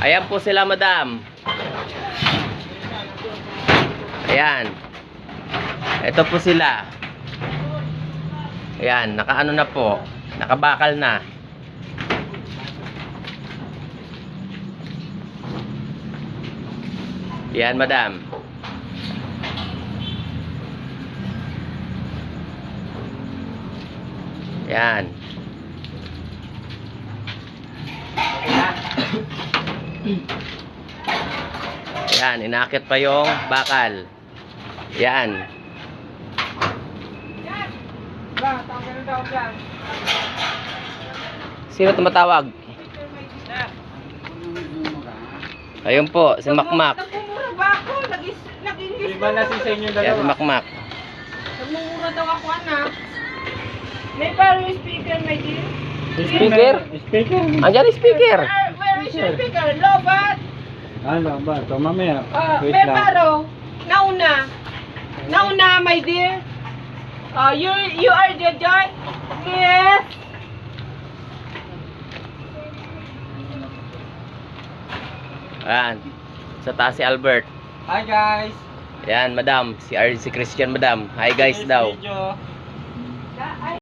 Ayan po sila, madam. Ayan. Ito po sila. Ayan, nakaano na po. Nakabakal na. Ayan, madam. Ayan. Ayan, inakit pa yung bakal. Ayan. Sino tumatawag? Ayun po, si Makmak. Nagmumura ba ako? Nag-English Di ba nasa sa inyo Ayan, si dalawa? Makmak. Nagmumura daw ako, anak. May parang speaker, my dear. Speaker? Speaker? Andiyan yung speaker. Where is your speaker? Lobat? Ano ba? Ito mamaya. Wait May lang. paro. Nauna. Nauna, my dear. You are Jojoy? Yes. Ayan. Sa taas si Albert. Hi guys! Ayan, madam. Si Christian, madam. Hi guys Today's daw. video,